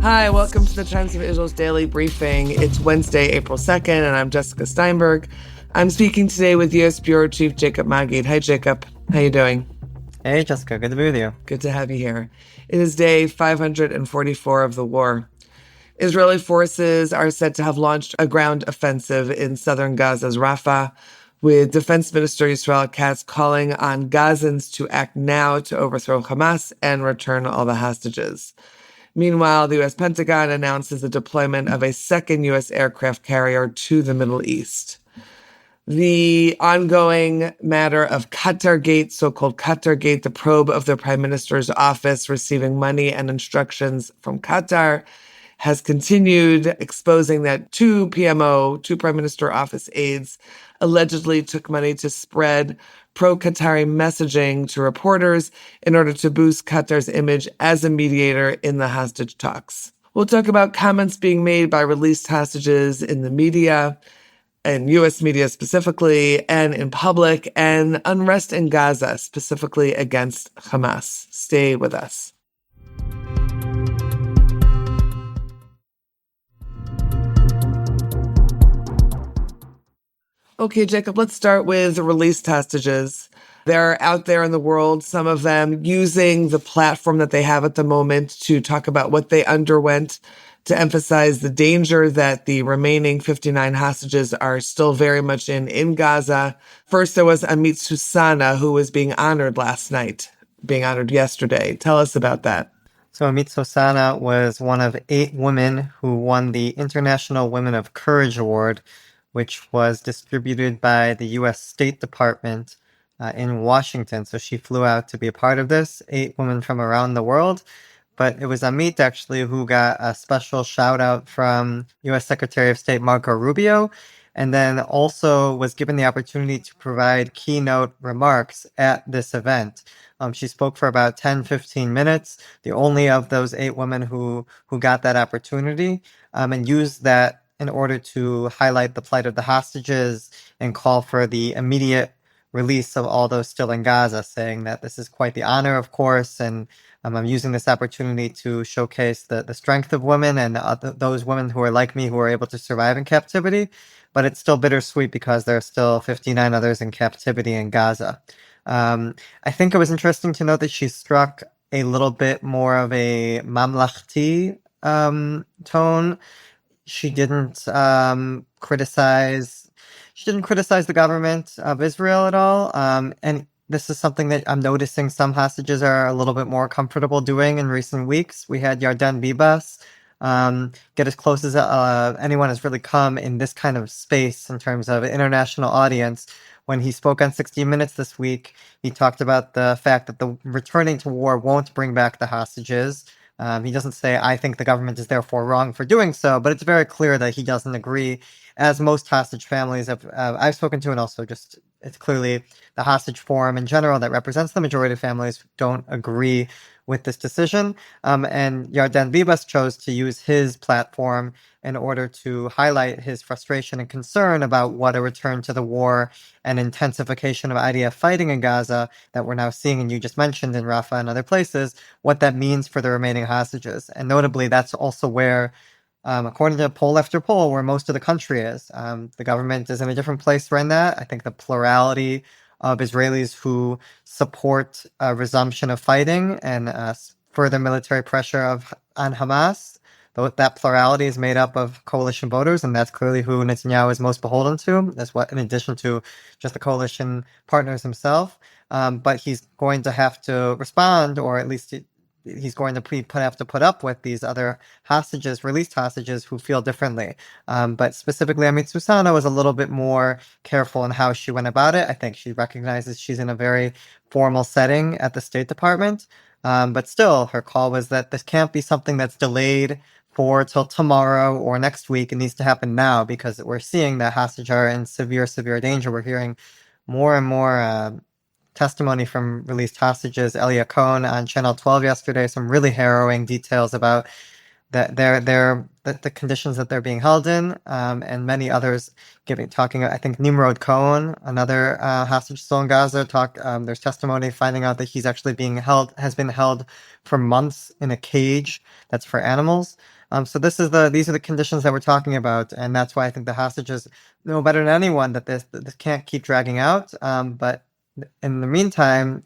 Hi, welcome to the Times of Israel's daily briefing. It's Wednesday, April 2nd, and I'm Jessica Steinberg. I'm speaking today with U.S. Bureau Chief Jacob Magid. Hi, Jacob. How you doing? Hey, Jessica. Good to be with you. Good to have you here. It is day 544 of the war. Israeli forces are said to have launched a ground offensive in southern Gaza's Rafah, with Defense Minister Israel Katz calling on Gazans to act now to overthrow Hamas and return all the hostages. Meanwhile, the U.S. Pentagon announces the deployment of a second U.S. aircraft carrier to the Middle East. The ongoing matter of Qatargate, so-called Qatargate, the probe of the Prime Minister's office receiving money and instructions from Qatar, has continued, exposing that two Prime Minister office aides, allegedly took money to spread pro-Qatari messaging to reporters in order to boost Qatar's image as a mediator in the hostage talks. We'll talk about comments being made by released hostages in the media, and U.S. media specifically, and in public, and unrest in Gaza, specifically against Hamas. Stay with us. Okay, Jacob, let's start with released hostages. They're out there in the world, some of them using the platform that they have at the moment to talk about what they underwent, to emphasize the danger that the remaining 59 hostages are still very much in Gaza. First, there was Amit Soussana, who was being honored yesterday. Tell us about that. So Amit Soussana was one of 8 women who won the International Women of Courage Award, which was distributed by the U.S. State Department in Washington. So she flew out to be a part of this, 8 women from around the world. But it was Amit actually who got a special shout out from U.S. Secretary of State Marco Rubio, and then also was given the opportunity to provide keynote remarks at this event. She spoke for about 10-15 minutes, the only of those 8 women who got that opportunity, and used that in order to highlight the plight of the hostages and call for the immediate release of all those still in Gaza, saying that this is quite the honor, of course, and I'm using this opportunity to showcase the strength of women and those women who are like me who are able to survive in captivity. But it's still bittersweet because there are still 59 others in captivity in Gaza. I think it was interesting to note that she struck a little bit more of a mamlachti tone. She didn't criticize. She didn't criticize the government of Israel at all. And this is something that I'm noticing some hostages are a little bit more comfortable doing in recent weeks. We had Yarden Bibas get as close as anyone has really come in this kind of space in terms of an international audience. When he spoke on 60 Minutes this week, he talked about the fact that the returning to war won't bring back the hostages. He doesn't say, I think the government is therefore wrong for doing so, but it's very clear that he doesn't agree, as most hostage families I've spoken to, and also just it's clearly the hostage forum in general that represents the majority of families don't agree with this decision. And Yarden Bibas chose to use his platform in order to highlight his frustration and concern about what a return to the war and intensification of IDF fighting in Gaza that we're now seeing, and you just mentioned in Rafah and other places, what that means for the remaining hostages. And notably, that's also where according to poll after poll, where most of the country is. The government is in a different place right now. I think the plurality of Israelis who support resumption of fighting and further military pressure on Hamas, that plurality is made up of coalition voters, and that's clearly who Netanyahu is most beholden to, in addition to just the coalition partners himself. But he's going to have to respond, or at least he's going to have to put up with these other hostages, released hostages, who feel differently. But specifically, Amit Soussana was a little bit more careful in how she went about it. I think she recognizes she's in a very formal setting at the State Department. But still, her call was that this can't be something that's delayed till tomorrow or next week. It needs to happen now because we're seeing that hostages are in severe, severe danger. We're hearing more and more testimony from released hostages. Elia Cohen on Channel 12 yesterday, some really harrowing details about that the conditions that they're being held in, and many others talking. I think Nimrod Cohen, another hostage still in Gaza, there's testimony finding out that he's actually has been held for months in a cage that's for animals. So these are the conditions that we're talking about, and that's why I think the hostages know better than anyone that this can't keep dragging out. But in the meantime,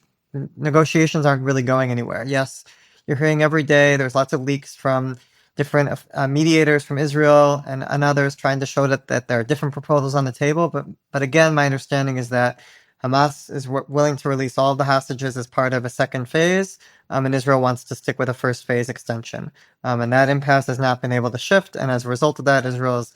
negotiations aren't really going anywhere. Yes, you're hearing every day. There's lots of leaks from different mediators from Israel and others trying to show that there are different proposals on the table. But again, my understanding is that Hamas is willing to release all of the hostages as part of a second phase, and Israel wants to stick with a first phase extension. And that impasse has not been able to shift. And as a result of that, Israel is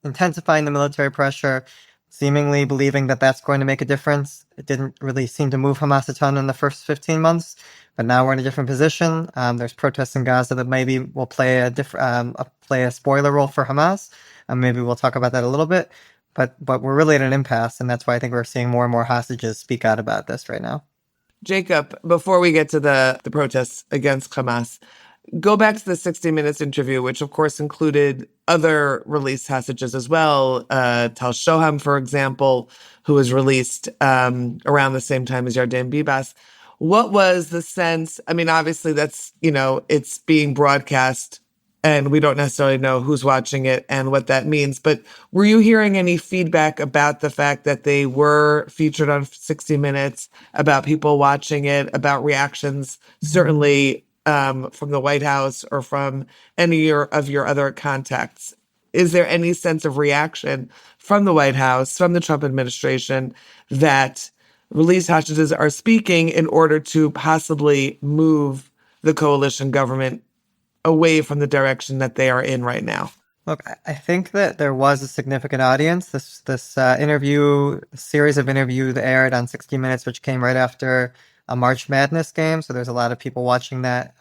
intensifying the military pressure, seemingly believing that that's going to make a difference. It didn't really seem to move Hamas a ton in the first 15 months, but now we're in a different position. There's protests in Gaza that maybe will play a spoiler role for Hamas. Maybe we'll talk about that a little bit. But we're really at an impasse, and that's why I think we're seeing more and more hostages speak out about this right now. Jacob, before we get to the protests against Hamas, go back to the 60 Minutes interview, which of course included other released hostages as well. Tal Shoham, for example, who was released around the same time as Yarden Bibas. What was the sense? I mean, obviously that's, it's being broadcast and we don't necessarily know who's watching it and what that means. But were you hearing any feedback about the fact that they were featured on 60 Minutes, about people watching it, about reactions, certainly from the White House or from any of your other contacts? Is there any sense of reaction from the White House, from the Trump administration, that released hostages are speaking in order to possibly move the coalition government away from the direction that they are in right now? Look, I think that there was a significant audience. This series of interviews aired on 60 Minutes, which came right after a March Madness game. So there's a lot of people watching that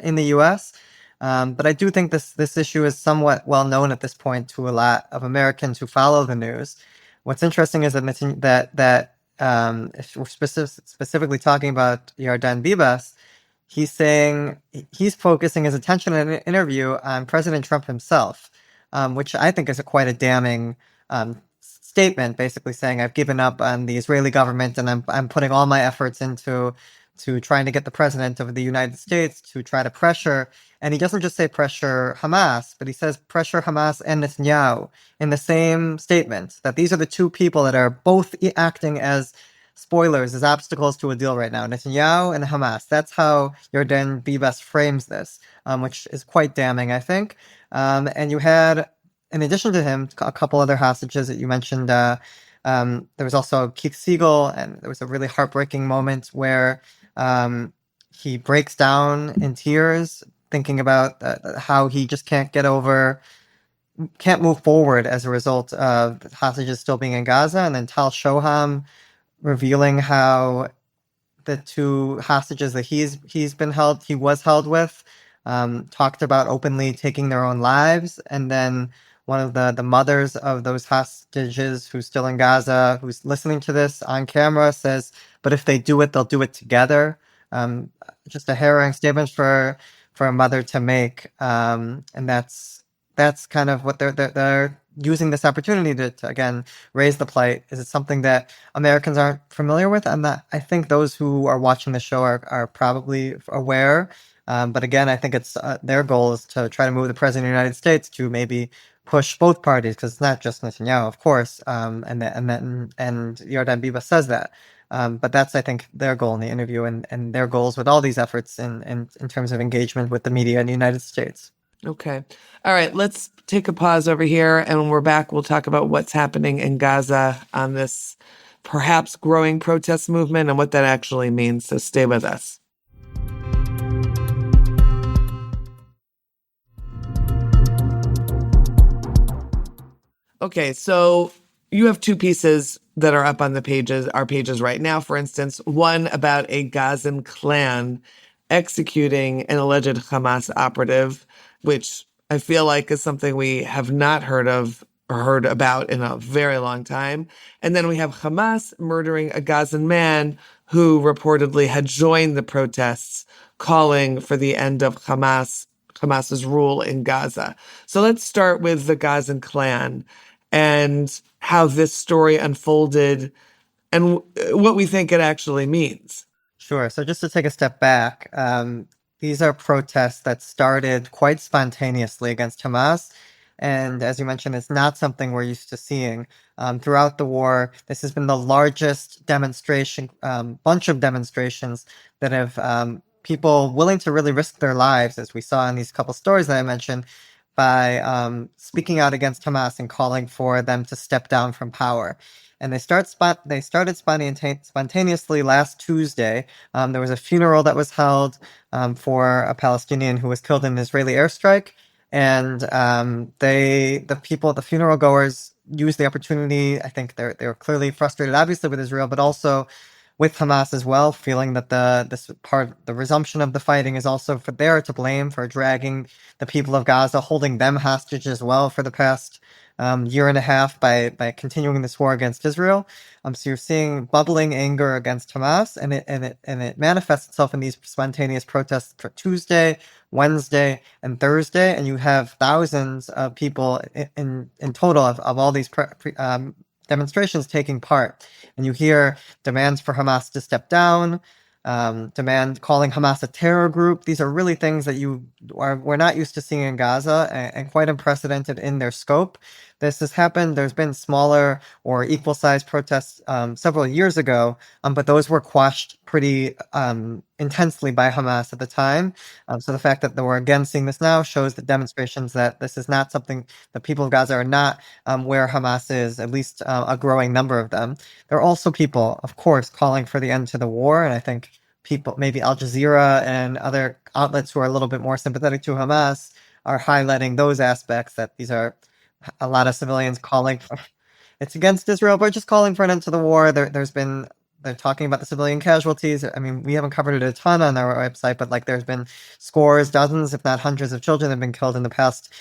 in the U.S. But I do think this issue is somewhat well known at this point to a lot of Americans who follow the news. What's interesting is that if we're specifically talking about Yarden Bibas, he's focusing his attention in an interview on President Trump himself, which I think is quite a damning statement, basically saying I've given up on the Israeli government and I'm putting all my efforts into trying to get the president of the United States to try to pressure. And he doesn't just say pressure Hamas, but he says pressure Hamas and Netanyahu in the same statement, that these are the two people that are both acting as spoilers, as obstacles to a deal right now, Netanyahu and Hamas. That's how Yarden Bibas frames this, which is quite damning, I think. And you had, in addition to him, a couple other hostages that you mentioned. There was also Keith Siegel, and there was a really heartbreaking moment where he breaks down in tears, thinking about how he just can't move forward as a result of hostages still being in Gaza. And then Tal Shoham revealing how the two hostages that he was held with, talked about openly taking their own lives. And then one of the mothers of those hostages who's still in Gaza, who's listening to this on camera, says, but if they do it, they'll do it together. Just a harrowing statement for a mother to make. And that's kind of what they're using this opportunity to again raise the plight. Is it something that Americans aren't familiar with? I think those who are watching the show are probably aware. But again, I think it's their goal is to try to move the president of the United States to maybe push both parties, because it's not just Netanyahu, of course. And Yarden Bibas says that. But that's, I think, their goal in the interview and their goals with all these efforts in terms of engagement with the media in the United States. Okay. All right. Let's take a pause over here. And when we're back, we'll talk about what's happening in Gaza on this perhaps growing protest movement and what that actually means. So stay with us. Okay. So you have two pieces that are up on our pages right now. For instance, one about a Gazan clan executing an alleged Hamas operative, which I feel like is something we have not heard about in a very long time. And then we have Hamas murdering a Gazan man who reportedly had joined the protests calling for the end of Hamas, Hamas's rule in Gaza. So let's start with the Gazan clan and how this story unfolded and what we think it actually means. Sure. So just to take a step back, these are protests that started quite spontaneously against Hamas. And as you mentioned, it's not something we're used to seeing. Throughout the war, this has been the largest demonstration, bunch of demonstrations that have people willing to really risk their lives, as we saw in these couple stories that I mentioned, by speaking out against Hamas and calling for them to step down from power. And they started spontaneously last Tuesday. There was a funeral that was held for a Palestinian who was killed in an Israeli airstrike, and the funeral goers used the opportunity. I think they were clearly frustrated, obviously, with Israel, but also with Hamas as well, feeling that the resumption of the fighting is also for they're to blame for dragging the people of Gaza, holding them hostage as well for the past year and a half by continuing this war against Israel. So you're seeing bubbling anger against Hamas, and it manifests itself in these spontaneous protests for Tuesday, Wednesday, and Thursday, and you have thousands of people in total of all these demonstrations taking part, and you hear demands for Hamas to step down, calling Hamas a terror group. These are really things that we're not used to seeing in Gaza, and quite unprecedented in their scope. This has happened. There's been smaller or equal sized protests several years ago, but those were quashed pretty intensely by Hamas at the time. So the fact that we're again seeing this now shows the demonstrations that this is not something the people of Gaza are not where Hamas is, at least a growing number of them. There are also people, of course, calling for the end to the war, and I think people, maybe Al Jazeera and other outlets who are a little bit more sympathetic to Hamas, are highlighting those aspects, that these are a lot of civilians calling for it's against Israel, but just calling for an end to the war. They're talking about the civilian casualties. I mean, we haven't covered it a ton on our website, but like there's been scores, dozens, if not hundreds of children have been killed in the past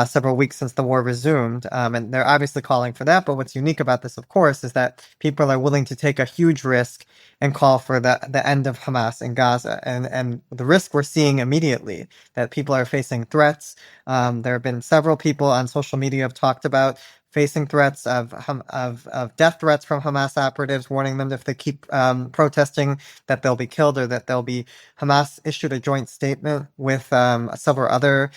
several weeks since the war resumed. And they're obviously calling for that. But what's unique about this, of course, is that people are willing to take a huge risk and call for the end of Hamas in Gaza. And the risk we're seeing immediately, that people are facing threats. There have been several people on social media have talked about facing threats of death threats from Hamas operatives, warning them that if they keep protesting, that they'll be killed, or that they'll be. Hamas issued a joint statement with several other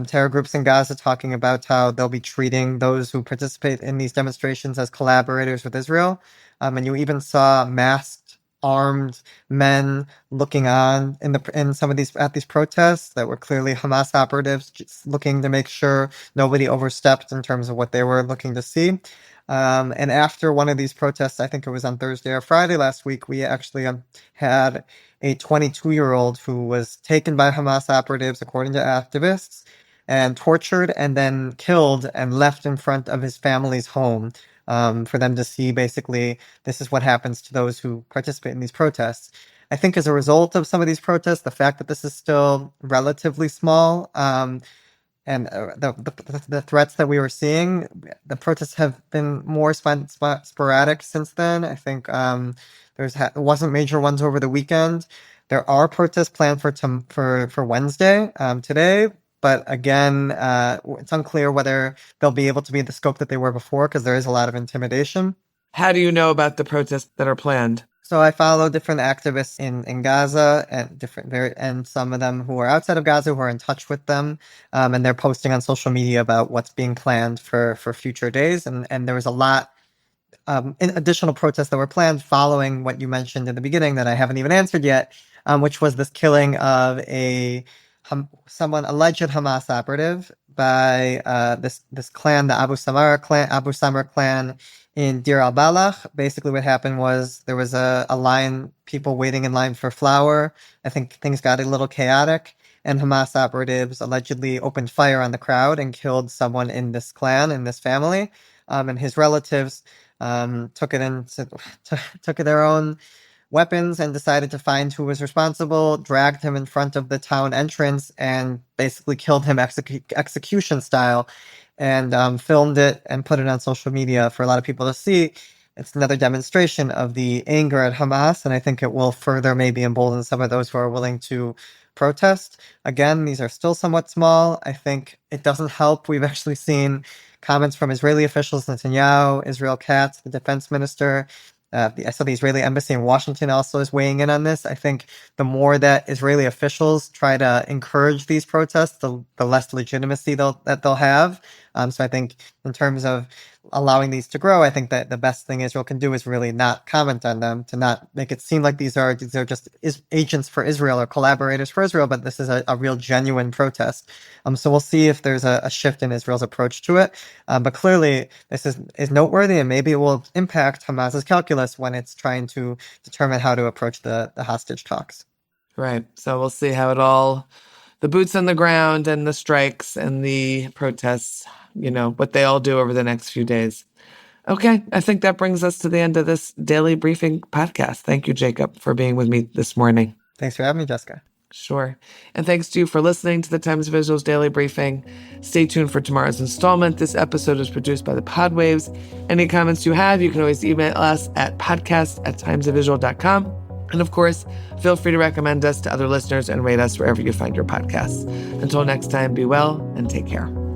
terror groups in Gaza, talking about how they'll be treating those who participate in these demonstrations as collaborators with Israel. And you even saw masked, armed men looking on in some of these protests that were clearly Hamas operatives, just looking to make sure nobody overstepped in terms of what they were looking to see. And after one of these protests, I think it was on Thursday or Friday last week, we actually had a 22-year-old who was taken by Hamas operatives, according to activists, and tortured and then killed and left in front of his family's home, for them to see. Basically, this is what happens to those who participate in these protests. I think as a result of some of these protests, the fact that this is still relatively small, and the threats that we were seeing, the protests have been more sporadic since then. I think wasn't major ones over the weekend. There are protests planned for Wednesday, today, but again, it's unclear whether they'll be able to be the scope that they were before, because there is a lot of intimidation. How do you know about the protests that are planned? So I follow different activists in Gaza, and and some of them who are outside of Gaza who are in touch with them, and they're posting on social media about what's being planned for future days. And there was a lot in additional protests that were planned following what you mentioned in the beginning that I haven't even answered yet, which was this killing of someone alleged Hamas operative by this clan, the Abu Samar clan in Deir al-Balach. Basically, what happened was there was a line, people waiting in line for flour. I think things got a little chaotic, and Hamas operatives allegedly opened fire on the crowd and killed someone in this clan, in this family. And his relatives took their own weapons and decided to find who was responsible, dragged him in front of the town entrance, and basically killed him execution style, and filmed it and put it on social media for a lot of people to see. It's another demonstration of the anger at Hamas, and I think it will further maybe embolden some of those who are willing to protest. Again, these are still somewhat small. I think it doesn't help. We've actually seen comments from Israeli officials, Netanyahu, Israel Katz, the defense minister. I saw the Israeli embassy in Washington also is weighing in on this. I think the more that Israeli officials try to encourage these protests, the less legitimacy that they'll have. So I think in terms of allowing these to grow, I think that the best thing Israel can do is really not comment on them, to not make it seem like these are just agents for Israel or collaborators for Israel, but this is a real genuine protest. So we'll see if there's a shift in Israel's approach to it. But clearly this is noteworthy, and maybe it will impact Hamas's calculus when it's trying to determine how to approach the hostage talks. Right. So we'll see how the boots on the ground and the strikes and the protests, what they all do over the next few days. Okay, I think that brings us to the end of this daily briefing podcast. Thank you, Jacob, for being with me this morning. Thanks for having me, Jessica. Sure. And thanks to you for listening to the Times of Israel's Daily Briefing. Stay tuned for tomorrow's installment. This episode is produced by the Podwaves. Any comments you have, you can always email us at podcast@timesofisrael.com. And of course, feel free to recommend us to other listeners and rate us wherever you find your podcasts. Until next time, be well and take care.